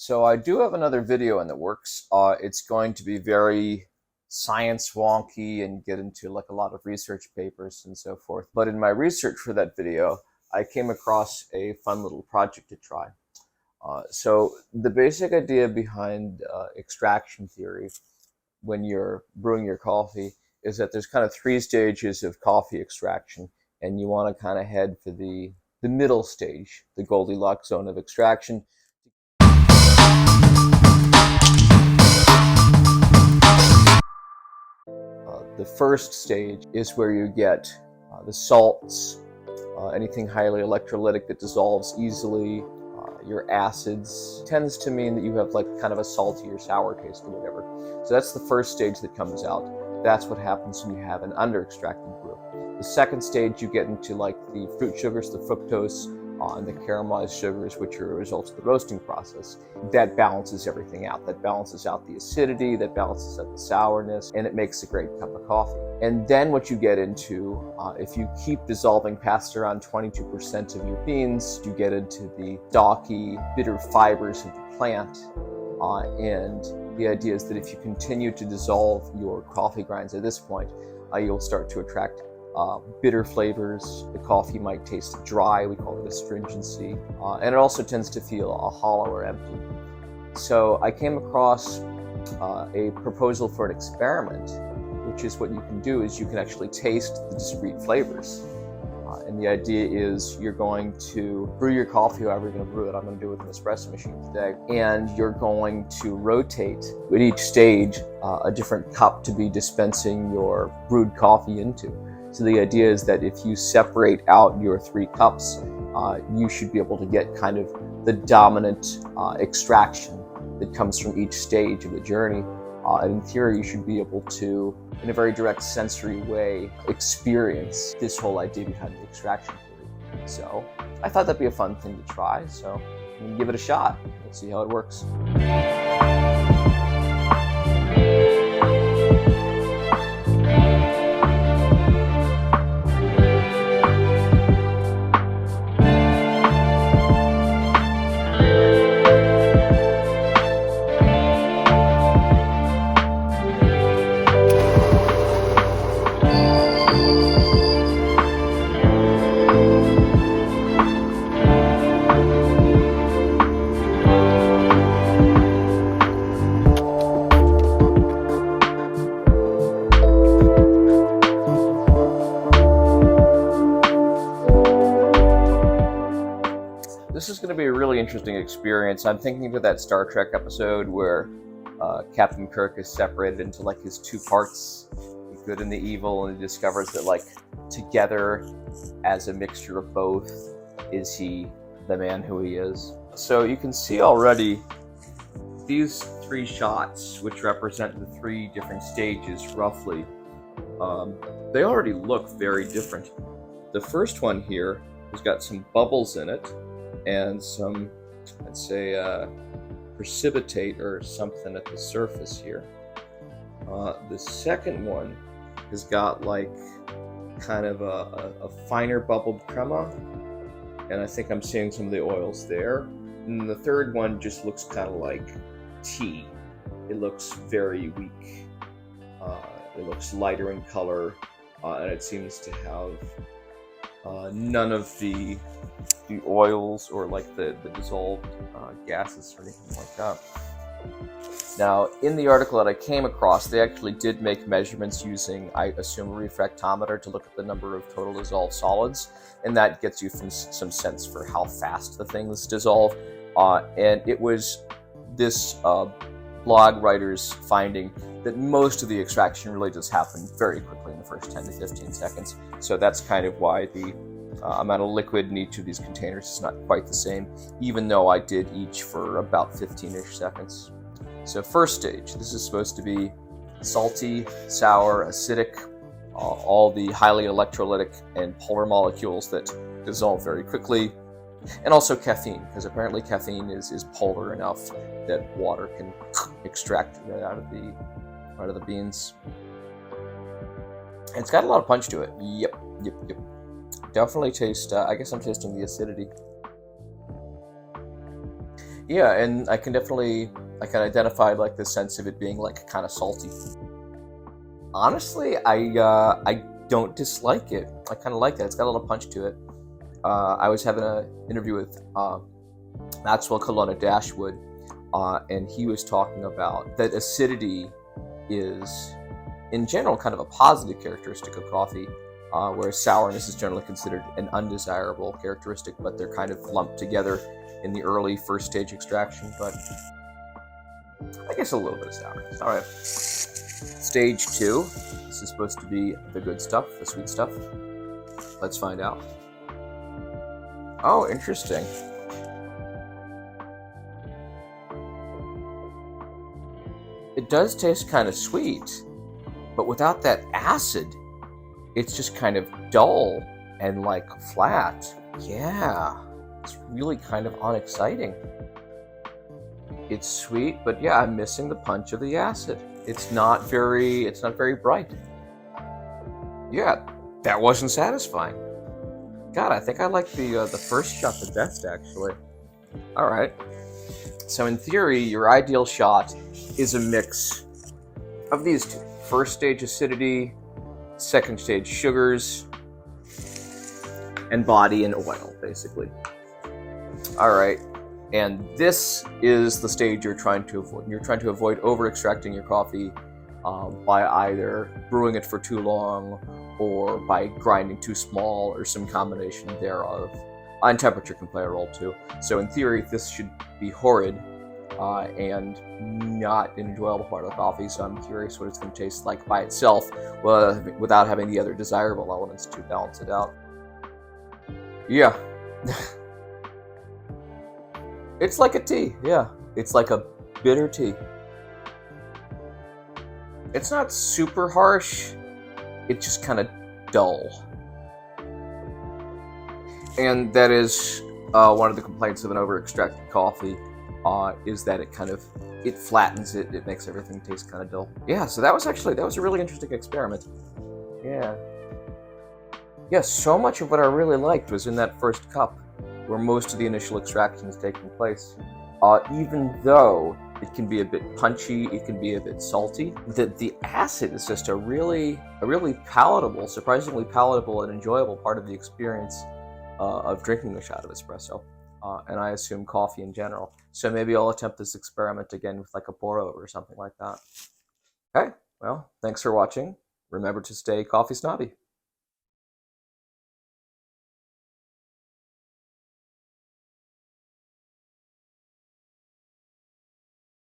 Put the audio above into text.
So I do have another video in the works. It's going to be very science wonky and get into like a lot of research papers and so forth. But in my research for that video, I came across a fun little project to try. So the basic idea behind extraction theory when you're brewing your coffee is that there's kind of three stages of coffee extraction, and you want to kind of head for the middle stage, the Goldilocks zone of extraction. The first stage is where you get the salts, anything highly electrolytic that dissolves easily, your acids. It tends to mean that you have like kind of a salty or sour taste or whatever. So that's the first stage that comes out. That's what happens when you have an under-extracted brew. The second stage, you get into like the fruit sugars, the fructose, and the caramelized sugars, which are a result of the roasting process. That balances everything out. That balances out the acidity, that balances out the sourness, and it makes a great cup of coffee. And then what you get into, if you keep dissolving past around 22% of your beans, you get into the stalky, bitter fibers of the plant. And the idea is that if you continue to dissolve your coffee grinds at this point, you'll start to attract bitter flavors. The coffee might taste dry, we call it astringency, and it also tends to feel hollow or empty. So I came across a proposal for an experiment, which is what you can do is you can actually taste the discrete flavors. And the idea is you're going to brew your coffee however you're going to brew it. I'm going to do it with an espresso machine today. And you're going to rotate at each stage a different cup to be dispensing your brewed coffee into. So the idea is that if you separate out your three cups, you should be able to get kind of the dominant extraction that comes from each stage of the journey. And in theory, you should be able to, in a very direct sensory way, experience this whole idea behind the extraction theory. So I thought that'd be a fun thing to try. So I'm gonna give it a shot. Let's see how it works. This is going to be a really interesting experience. I'm thinking of that Star Trek episode where Captain Kirk is separated into like his two parts, the good and the evil, and he discovers that like together as a mixture of both is he the man who he is. So you can see already these three shots, which represent the three different stages roughly, they already look very different. The first one here has got some bubbles in it and some, let's say, precipitate or something at the surface here. The second one has got like kind of a finer bubbled crema, and I think I'm seeing some of the oils there. And the third one just looks kind of like tea. It looks very weak. It looks lighter in color, and it seems to have none of the oils or like the dissolved gases or anything like that. Now, in the article that I came across, they actually did make measurements using, I assume, a refractometer to look at the number of total dissolved solids, and that gets you some sense for how fast the things dissolve. And it was this blog writer's finding that most of the extraction really does happen very quickly in the first 10 to 15 seconds. So that's kind of why the amount of liquid in each of these containers is not quite the same, even though I did each for about 15-ish seconds. So first stage, this is supposed to be salty, sour, acidic, all the highly electrolytic and polar molecules that dissolve very quickly, and also caffeine, because apparently caffeine is polar enough that water can extract right out of the beans. And it's got a lot of punch to it. Yep. Definitely taste, I guess I'm tasting the acidity. Yeah, and I can identify like the sense of it being like kind of salty. Honestly, I don't dislike it. I kind of like it. It's got a little punch to it. I was having an interview with Maxwell Kelowna Dashwood, and he was talking about that acidity is, in general, kind of a positive characteristic of coffee, whereas sourness is generally considered an undesirable characteristic, but they're kind of lumped together in the early first stage extraction. But I guess a little bit of sourness. All right. Stage 2. This is supposed to be the good stuff, the sweet stuff. Let's find out. Oh, interesting. It does taste kind of sweet, but without that acid, it's just kind of dull and like flat. Yeah, it's really kind of unexciting. It's sweet, but yeah, I'm missing the punch of the acid. It's not very bright. Yeah, that wasn't satisfying. God, I think I like the first shot the best, actually. All right. So in theory, your ideal shot is a mix of these two. First stage acidity, second stage sugars, and body and oil, basically. All right. And this is the stage you're trying to avoid. You're trying to avoid over-extracting your coffee by either brewing it for too long or by grinding too small or some combination thereof. And temperature can play a role too. So in theory, this should be horrid and not an enjoyable part of the coffee. So I'm curious what it's going to taste like by itself without having the other desirable elements to balance it out. Yeah. It's like a tea, yeah. It's like a bitter tea. It's not super harsh. It's just kind of dull. And that is one of the complaints of an over-extracted coffee, is that it flattens it. It makes everything taste kind of dull. Yeah, so that was a really interesting experiment. Yeah. Yeah, so much of what I really liked was in that first cup, where most of the initial extraction is taking place. Even though it can be a bit punchy, it can be a bit salty, the acid is just a really palatable, surprisingly palatable and enjoyable part of the experience of drinking a shot of espresso, and I assume coffee in general. So maybe I'll attempt this experiment again with like a pour-over or something like that. Okay, well, thanks for watching. Remember to stay coffee snobby.